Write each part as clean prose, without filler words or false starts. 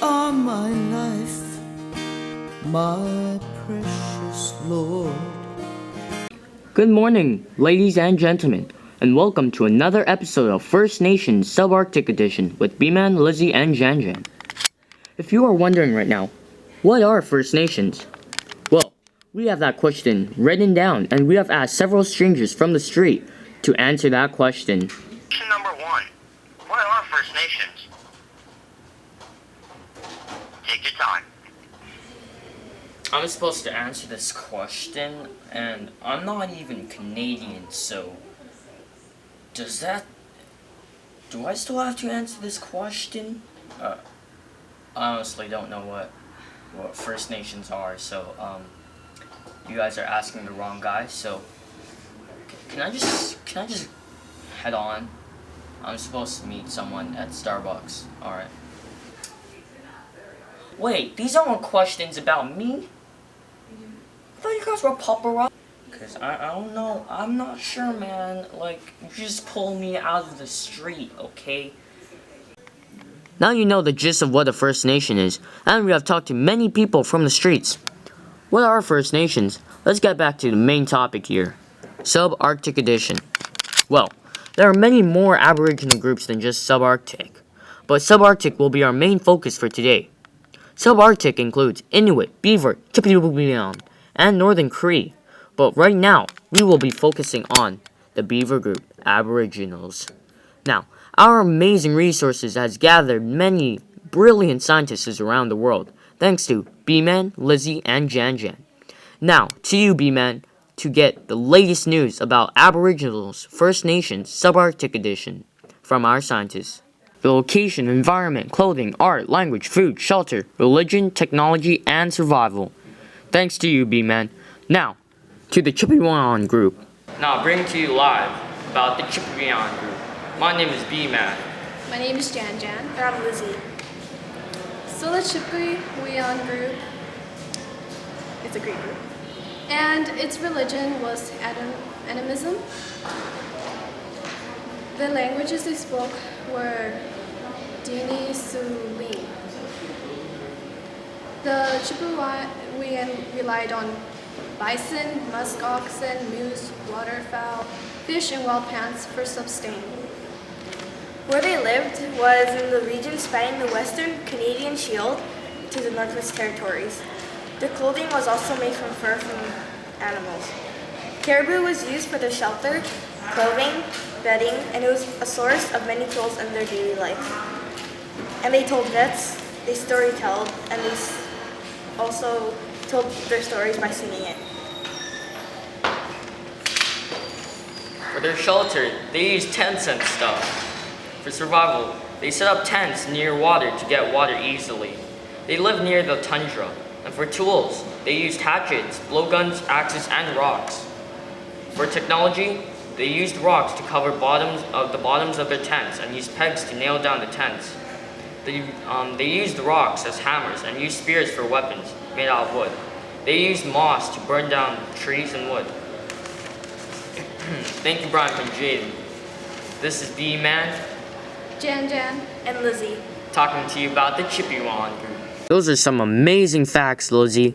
are my life, my precious Lord. Good morning, ladies and gentlemen, and welcome to another episode of First Nations Subarctic Edition with B-Man, Lizzie, and Jan. If you are wondering right now, what are First Nations? Well, we have that question written down, and we have asked several strangers from the street to answer that question. Question number 1. What are First Nations? Take your time. I'm supposed to answer this question, and I'm not even Canadian, so do I still have to answer this question? I honestly don't know what First Nations are, so you guys are asking the wrong guy, so can I just head on? I'm supposed to meet someone at Starbucks. Alright. Wait, these aren't questions about me? I thought you guys were paparazzi. Cause I don't know, I'm not sure, man. Like, you just pull me out of the street, okay? Now you know the gist of what a First Nation is, and we have talked to many people from the streets. What are First Nations? Let's get back to the main topic here. Subarctic Edition. Well, there are many more Aboriginal groups than just Subarctic, but Subarctic will be our main focus for today. Subarctic includes Inuit, Beaver, Chipewyan, and Northern Cree, but right now, we will be focusing on the Beaver group, Aboriginals. Now, our amazing resources has gathered many brilliant scientists around the world, thanks to B-Man, Lizzie, and Jan. Now, to you, B-Man, to get the latest news about Aboriginals, First Nations, Subarctic Edition from our scientists. The location, environment, clothing, art, language, food, shelter, religion, technology, and survival. Thanks to you, B-Man. Now, to the Chipewyan group. Now, bring to you live about the Chipewyan group. My name is B-Man. My name is Jan. And I'm Lizzie. So the Chipewyan group is a Greek group, and its religion was animism. The languages they spoke were Dini-Sulim. The Chipewyan relied on bison, musk oxen, moose, waterfowl, fish, and wild plants for sustenance. Where they lived was in the region spanning the Western Canadian Shield to the Northwest Territories. Their clothing was also made from fur from animals. Caribou was used for their shelter, clothing, bedding, and it was a source of many tools in their daily life. And they told myths, they storytelled, and they also told their stories by singing it. For their shelter, they used tents and stuff. For survival, they set up tents near water to get water easily. They lived near the tundra. And for tools, they used hatchets, blowguns, axes, and rocks. For technology, they used rocks to cover the bottoms of their tents and used pegs to nail down the tents. They used rocks as hammers and used spears for weapons made out of wood. They used moss to burn down trees and wood. Thank you, Brian from Jade. This is B-Man, Jan, And Lizzie. talking to you about the Chipewyan group. Those are some amazing facts, Lizzie.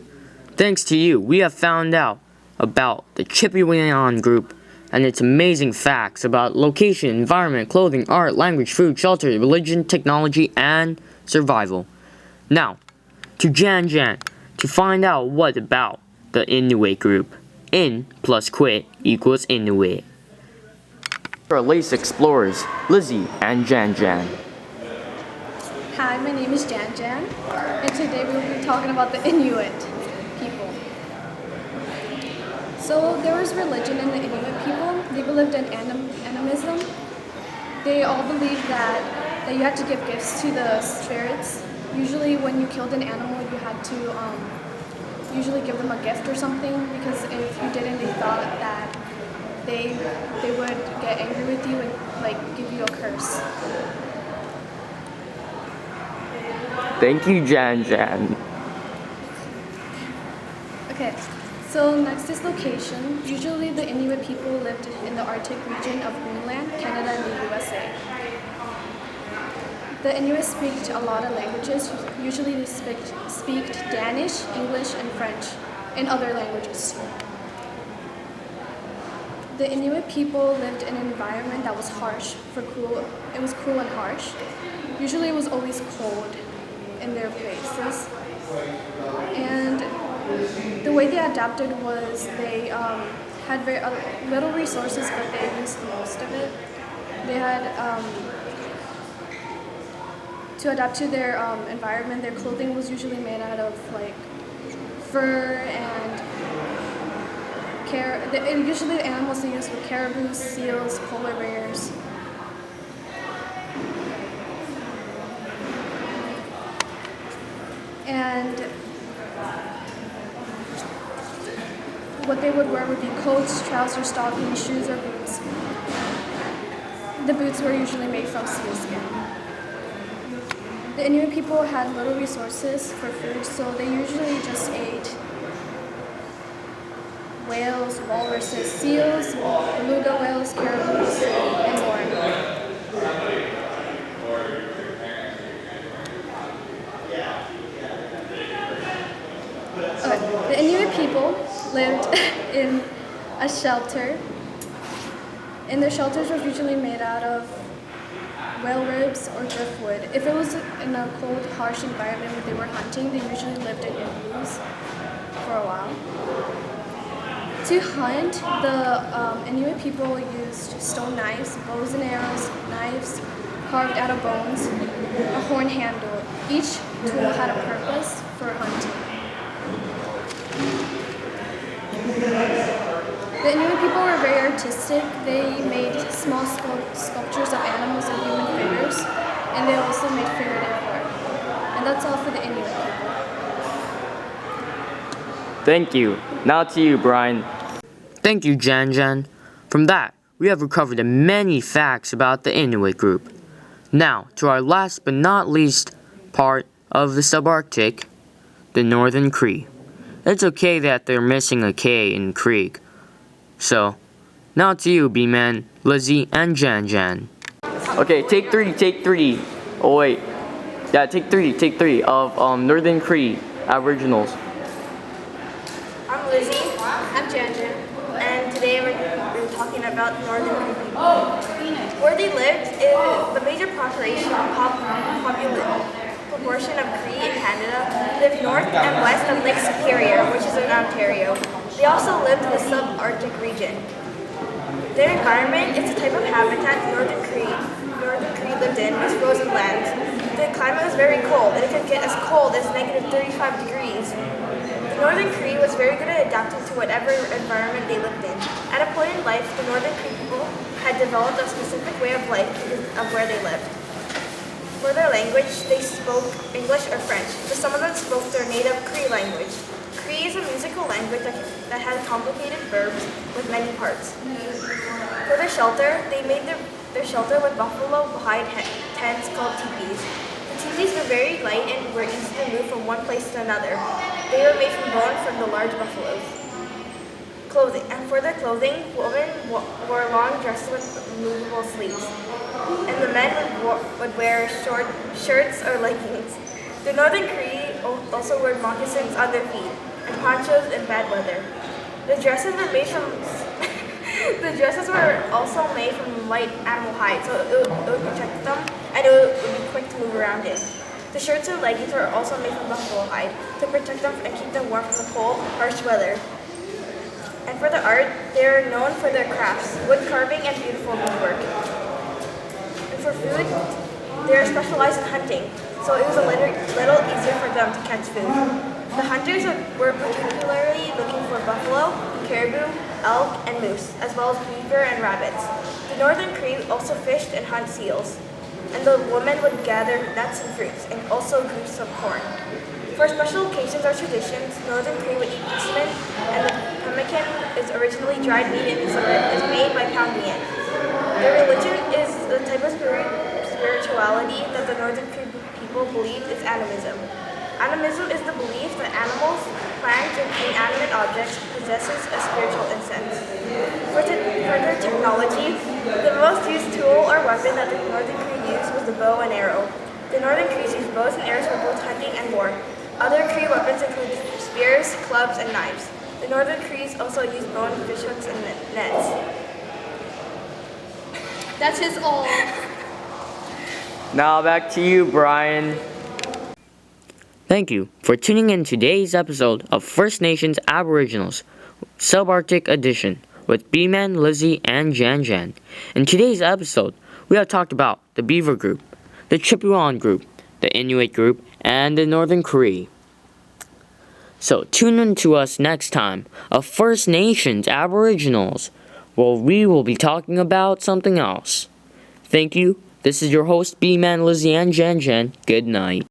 Thanks to you, we have found out about the Chipewyan group and its amazing facts about location, environment, clothing, art, language, food, shelter, religion, technology, and survival. Now, to Jan, to find out what about the Inuit group. In plus quit equals Inuit. Our latest explorers, Lizzie and Jan. Hi, my name is Jan, and today we will be talking about the Inuit people. So there was religion in the Inuit people. They believed in animism. They all believed that you had to give gifts to the spirits. Usually when you killed an animal, you had to usually give them a gift or something, because if you didn't, they thought that they would get angry with you and give you a curse. Thank you, Jan. Okay, so next is location. Usually the Inuit people lived in the Arctic region of Greenland, Canada, and the USA. The Inuit speak a lot of languages. Usually they speak Danish, English, and French, and other languages. The Inuit people lived in an environment that was harsh. It was cruel and harsh. Usually it was always cold in their places. And the way they adapted was they had very little resources, but they used the most of it. They had, to adapt to their environment, their clothing was usually made out of like fur and usually the animals they used were caribou, seals, polar bears. And what they would wear would be coats, trousers, stockings, shoes, or boots. The boots were usually made from sealskin. The Inuit people had little resources for food, so they usually just ate whales, walruses, seals, beluga whales, caribous, and more. Okay. The Inuit people lived in a shelter, and their shelters were usually made out of whale ribs or driftwood. If it was in a cold, harsh environment where they were hunting, they usually lived in igloos for a while. To hunt, the Inuit people used stone knives, bows and arrows, knives carved out of bones, a horn handle. Each tool had a purpose for hunting. The Inuit people were very artistic. They made small sculptures of animals and human figures, and they also made figurative art. And that's all for the Inuit people. Thank you. Now to you, Brian. Thank you, Jan Jan. From that, we have recovered many facts about the Inuit group. Now, to our last but not least part of the subarctic, the Northern Cree. It's okay that they're missing a K in Krieg. So, now to you, B-Man, Lizzie, and Jan Jan. Okay, take three. Oh wait. Yeah, take three of Northern Cree Aboriginals. I'm Lizzie. I'm Jan Jan. And today we're talking about Northern Cree people. Where they lived, the major proportion of Cree in Canada lived north and west of Lake Superior, which is in Ontario. They also lived in the subarctic region. Their environment is the type of habitat Northern Cree lived in, was frozen lands. The climate was very cold, and it could get as cold as negative 35 degrees. The Northern Cree was very good at adapting to whatever environment they lived in. At a point in life, the Northern Cree people had developed a specific way of life because of where they lived. For their language, they spoke English or French, but some of them spoke their native Cree language. Cree is a musical language that has complicated verbs with many parts. For their shelter, they made their shelter with buffalo hide tents called teepees. The teepees were very light and were easy to move from one place to another. They were made from bone from the large buffaloes. Clothing. And for their clothing, women wore long dresses with movable sleeves, and the men would wear short shirts or leggings. The Northern Cree also wore moccasins on their feet and ponchos in bad weather. The dresses were also made from light animal hide, so it would protect them and it would be quick to move around in. The shirts and leggings were also made from buffalo hide to protect them and keep them warm from the cold, harsh weather. And for the art, they are known for their crafts, wood carving and beautiful woodwork. And for food, they are specialized in hunting, so it was a little easier for them to catch food. The hunters were particularly looking for buffalo, caribou, elk, and moose, as well as beaver and rabbits. The Northern Cree also fished and hunt seals, and the women would gather nuts and fruits, and also grew some corn. For special occasions or traditions, Northern Cree would eat eastman, and the pemmican is originally dried meat and is made by pounding it. Their religion is the type of spirituality that the Northern Cree people believe is animism. Animism is the belief that animals, plants, and inanimate objects possesses a spiritual essence. For their technology, the most used tool or weapon that the Northern Cree used was the bow and arrow. The Northern Crees used bows and arrows for both hunting and war. Other Cree weapons include spears, clubs, and knives. The Northern Crees also used bone, fish hooks, and nets. That is all. Now back to you, Brian. Thank you for tuning in today's episode of First Nations Aboriginals Subarctic Edition with B-Man, Lizzie, and Jan Jan. In today's episode, we have talked about the Beaver Group, the Chipewyan Group, the Inuit Group, and the Northern Cree. So tune in to us next time of First Nations Aboriginals, where we will be talking about something else. Thank you. This is your host, B-Man, Lizzie, and Jan Jan. Good night.